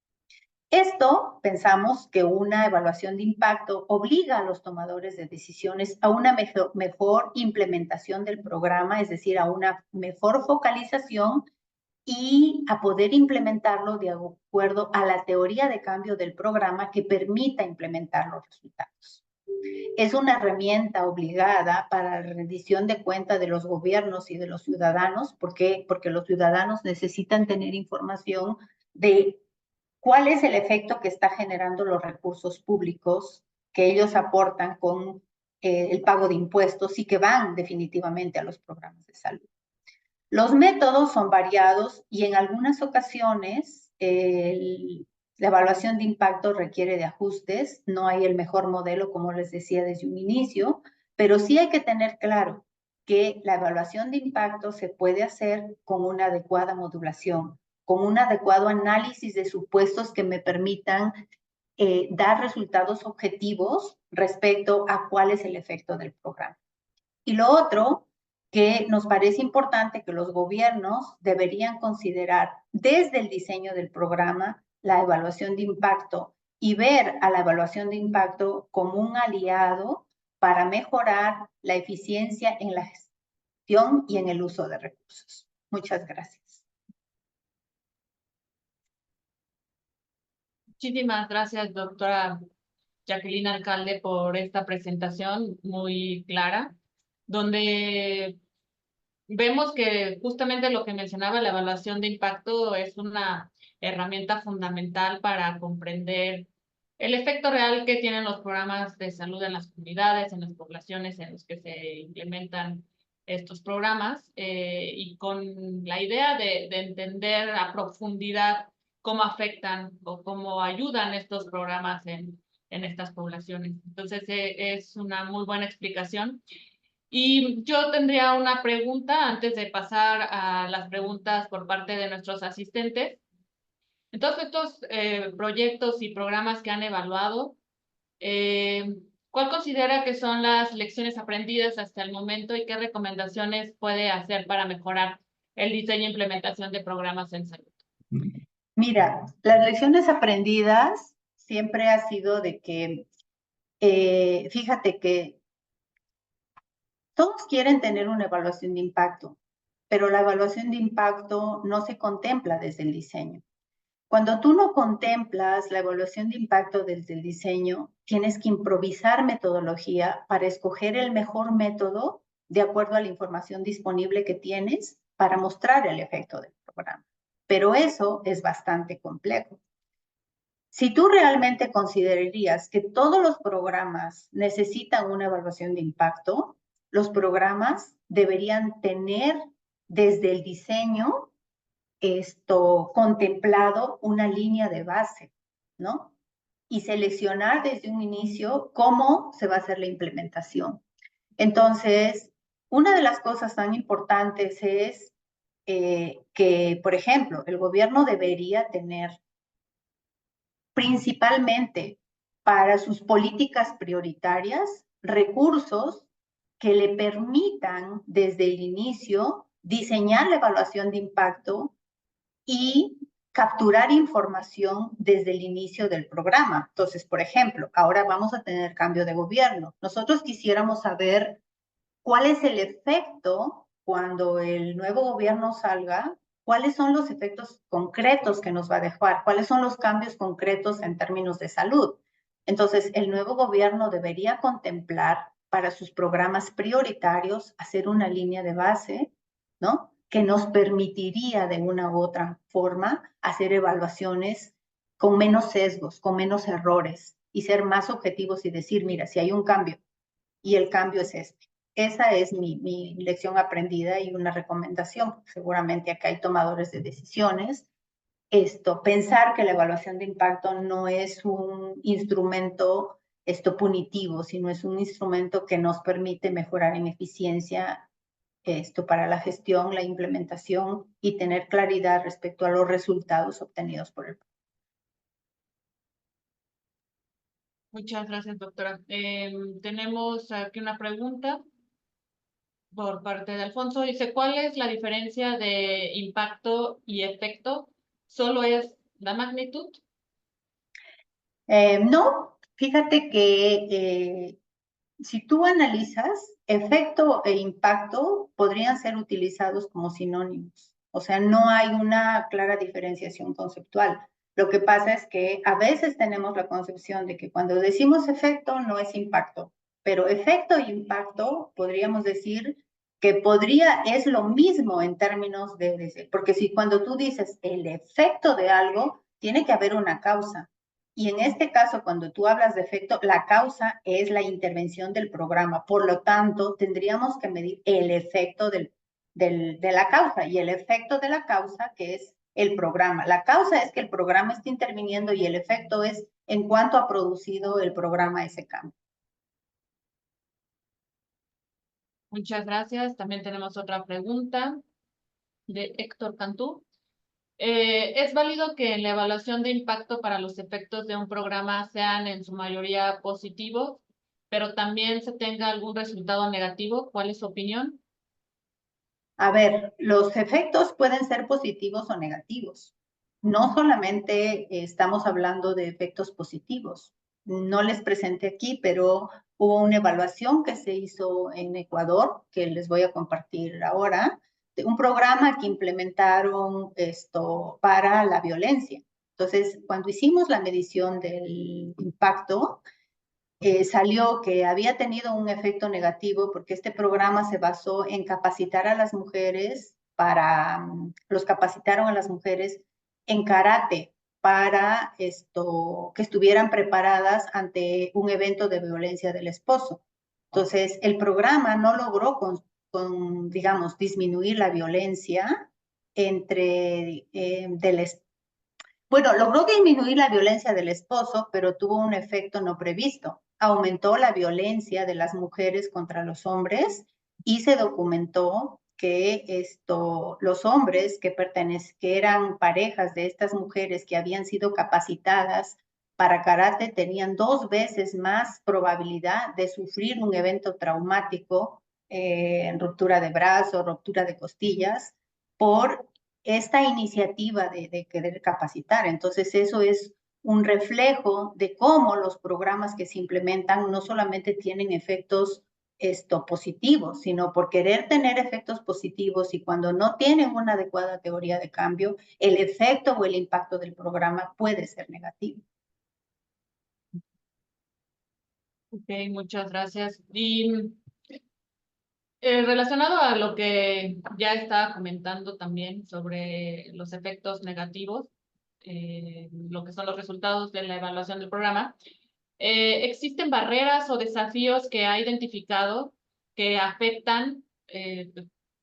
Esto, pensamos que una evaluación de impacto obliga a los tomadores de decisiones a una mejor implementación del programa, es decir, a una mejor focalización y a poder implementarlo de acuerdo a la teoría de cambio del programa que permita implementar los resultados. Es una herramienta obligada para la rendición de cuenta de los gobiernos y de los ciudadanos. ¿Por qué? Porque los ciudadanos necesitan tener información de cuál es el efecto que está generando los recursos públicos que ellos aportan con el pago de impuestos y que van definitivamente a los programas de salud. Los métodos son variados y en algunas ocasiones la evaluación de impacto requiere de ajustes. No hay el mejor modelo, como les decía desde un inicio, pero sí hay que tener claro que la evaluación de impacto se puede hacer con una adecuada modulación, con un adecuado análisis de supuestos que me permitan dar resultados objetivos respecto a cuál es el efecto del programa. Y lo otro que nos parece importante que los gobiernos deberían considerar desde el diseño del programa la evaluación de impacto y ver a la evaluación de impacto como un aliado para mejorar la eficiencia en la gestión y en el uso de recursos. Muchas gracias. Muchísimas gracias, doctora Jacqueline Alcalde, por esta presentación muy clara, donde vemos que justamente lo que mencionaba, la evaluación de impacto es una herramienta fundamental para comprender el efecto real que tienen los programas de salud en las comunidades, en las poblaciones en los que se implementan estos programas, y con la idea de entender a profundidad cómo afectan o cómo ayudan estos programas en estas poblaciones. Entonces, es una muy buena explicación. Y yo tendría una pregunta antes de pasar a las preguntas por parte de nuestros asistentes. En todos estos proyectos y programas que han evaluado, ¿cuál considera que son las lecciones aprendidas hasta el momento y qué recomendaciones puede hacer para mejorar el diseño e implementación de programas en salud? Mira, las lecciones aprendidas siempre ha sido de que, fíjate que todos quieren tener una evaluación de impacto, pero la evaluación de impacto no se contempla desde el diseño. Cuando tú no contemplas la evaluación de impacto desde el diseño, tienes que improvisar metodología para escoger el mejor método de acuerdo a la información disponible que tienes para mostrar el efecto del programa. Pero eso es bastante complejo. Si tú realmente considerarías que todos los programas necesitan una evaluación de impacto, los programas deberían tener desde el diseño contemplado una línea de base, ¿no? Y seleccionar desde un inicio cómo se va a hacer la implementación. Entonces, una de las cosas tan importantes es que, por ejemplo, el gobierno debería tener principalmente para sus políticas prioritarias recursos que le permitan desde el inicio diseñar la evaluación de impacto y capturar información desde el inicio del programa. Entonces, por ejemplo, ahora vamos a tener cambio de gobierno. Nosotros quisiéramos saber cuál es el efecto cuando el nuevo gobierno salga, cuáles son los efectos concretos que nos va a dejar, cuáles son los cambios concretos en términos de salud. Entonces, el nuevo gobierno debería contemplar para sus programas prioritarios hacer una línea de base, ¿no? Que nos permitiría de una u otra forma hacer evaluaciones con menos sesgos, con menos errores y ser más objetivos y decir, mira, si hay un cambio y el cambio es este. Esa es mi lección aprendida y una recomendación, porque seguramente acá hay tomadores de decisiones. Pensar que la evaluación de impacto no es un instrumento punitivo, sino es un instrumento que nos permite mejorar en eficiencia para la gestión, la implementación y tener claridad respecto a los resultados obtenidos por el. Muchas gracias, doctora. Tenemos aquí una pregunta por parte de Alfonso. Dice, ¿cuál es la diferencia de impacto y efecto? ¿Solo es la magnitud? No, fíjate que si tú analizas, efecto e impacto podrían ser utilizados como sinónimos. O sea, no hay una clara diferenciación conceptual. Lo que pasa es que a veces tenemos la concepción de que cuando decimos efecto no es impacto, pero efecto e impacto podríamos decir que es lo mismo en términos porque si cuando tú dices el efecto de algo, tiene que haber una causa. Y en este caso, cuando tú hablas de efecto, la causa es la intervención del programa. Por lo tanto, tendríamos que medir el efecto de la causa y el efecto de la causa, que es el programa. La causa es que el programa está interviniendo y el efecto es en cuanto ha producido el programa ese cambio. Muchas gracias. También tenemos otra pregunta de Héctor Cantú. ¿Es válido que en la evaluación de impacto para los efectos de un programa sean en su mayoría positivos, pero también se tenga algún resultado negativo? ¿Cuál es su opinión? A ver, los efectos pueden ser positivos o negativos. No solamente estamos hablando de efectos positivos. No les presenté aquí, pero hubo una evaluación que se hizo en Ecuador, que les voy a compartir ahora, de un programa que implementaron esto para la violencia. Entonces, cuando hicimos la medición del impacto, salió que había tenido un efecto negativo porque este programa se basó en capacitar a las mujeres los capacitaron a las mujeres en karate para que estuvieran preparadas ante un evento de violencia del esposo. Entonces, el programa no logró digamos, disminuir la violencia bueno, logró disminuir la violencia del esposo, pero tuvo un efecto no previsto. Aumentó la violencia de las mujeres contra los hombres y se documentó que los hombres que eran parejas de estas mujeres que habían sido capacitadas para karate tenían 2 veces más probabilidad de sufrir un evento traumático, ruptura de brazo, ruptura de costillas, por esta iniciativa de querer capacitar. Entonces, eso es un reflejo de cómo los programas que se implementan no solamente tienen efectos positivos, sino por querer tener efectos positivos y cuando no tienen una adecuada teoría de cambio, el efecto o el impacto del programa puede ser negativo. Ok, muchas gracias. Y relacionado a lo que ya estaba comentando también sobre los efectos negativos, lo que son los resultados de la evaluación del programa, ¿existen barreras o desafíos que ha identificado que afectan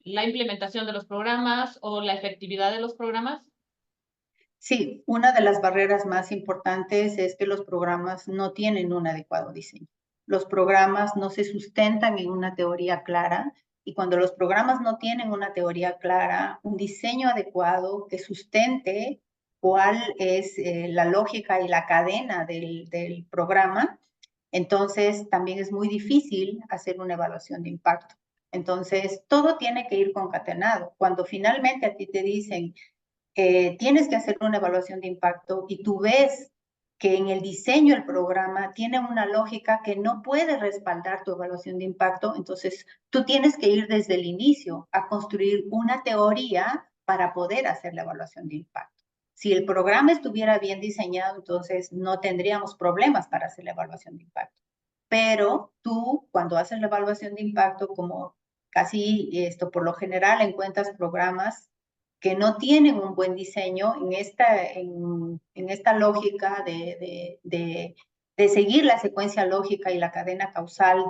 la implementación de los programas o la efectividad de los programas? Sí, una de las barreras más importantes es que los programas no tienen un adecuado diseño. Los programas no se sustentan en una teoría clara y cuando los programas no tienen una teoría clara, un diseño adecuado que sustente cuál es la lógica y la cadena del programa, entonces también es muy difícil hacer una evaluación de impacto. Entonces, todo tiene que ir concatenado. Cuando finalmente a ti te dicen tienes que hacer una evaluación de impacto y tú ves que en el diseño del programa tiene una lógica que no puede respaldar tu evaluación de impacto, entonces tú tienes que ir desde el inicio a construir una teoría para poder hacer la evaluación de impacto. Si el programa estuviera bien diseñado, entonces no tendríamos problemas para hacer la evaluación de impacto. Pero tú, cuando haces la evaluación de impacto, como casi por lo general encuentras programas que no tienen un buen diseño en esta lógica de seguir la secuencia lógica y la cadena causal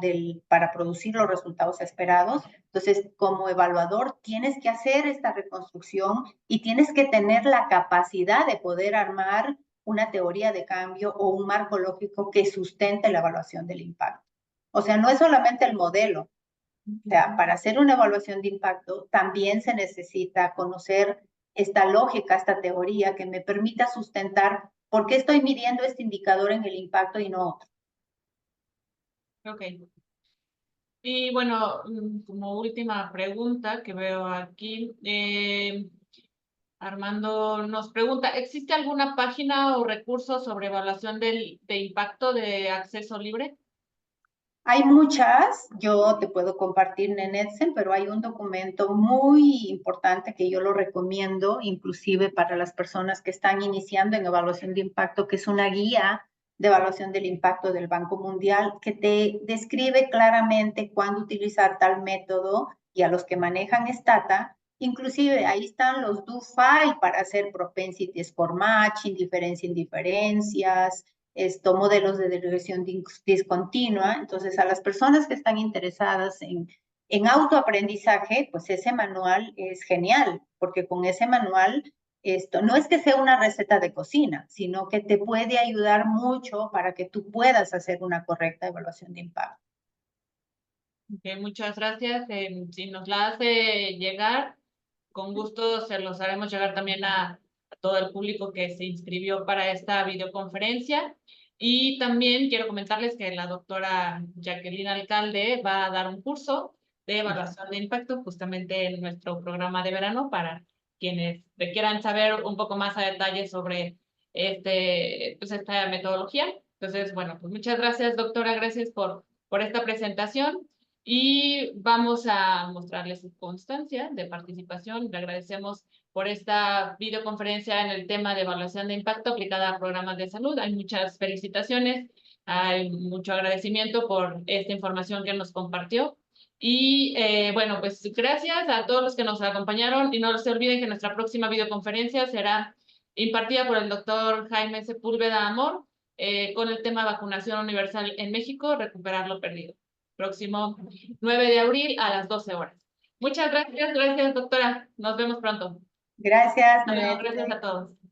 para producir los resultados esperados. Entonces, como evaluador, tienes que hacer esta reconstrucción y tienes que tener la capacidad de poder armar una teoría de cambio o un marco lógico que sustente la evaluación del impacto. O sea, no es solamente el modelo, o sea, para hacer una evaluación de impacto también se necesita conocer esta lógica, esta teoría que me permita sustentar por qué estoy midiendo este indicador en el impacto y no otro. Ok. Y bueno, como última pregunta que veo aquí, Armando nos pregunta, ¿existe alguna página o recurso sobre evaluación de impacto de acceso libre? Hay muchas, yo te puedo compartir Nenetsen, pero hay un documento muy importante que yo lo recomiendo, inclusive para las personas que están iniciando en evaluación de impacto, que es una guía de evaluación del impacto del Banco Mundial, que te describe claramente cuándo utilizar tal método y a los que manejan Stata, inclusive ahí están los do-file para hacer propensity score matching, diferencia indiferencias, modelos de regresión discontinua. Entonces, a las personas que están interesadas en autoaprendizaje, pues ese manual es genial, porque con ese manual no es que sea una receta de cocina, sino que te puede ayudar mucho para que tú puedas hacer una correcta evaluación de impacto. Ok, muchas gracias. Si nos la hace llegar, con gusto se los haremos llegar también a todo el público que se inscribió para esta videoconferencia. Y también quiero comentarles que la doctora Jacqueline Alcalde va a dar un curso de evaluación de impacto justamente en nuestro programa de verano para quienes quieran saber un poco más a detalle sobre pues esta metodología. Entonces, bueno, pues muchas gracias, doctora. Gracias por esta presentación. Y vamos a mostrarles su constancia de participación. Le agradecemos por esta videoconferencia en el tema de evaluación de impacto aplicada a programas de salud. Hay muchas felicitaciones, hay mucho agradecimiento por esta información que nos compartió. Y bueno, pues gracias a todos los que nos acompañaron y no se olviden que nuestra próxima videoconferencia será impartida por el doctor Jaime Sepúlveda Amor con el tema vacunación universal en México, recuperar lo perdido. Próximo 9 de abril a las 12 horas. Muchas gracias, doctora. Nos vemos pronto. Gracias, Hasta luego, Nenet. gracias a todos.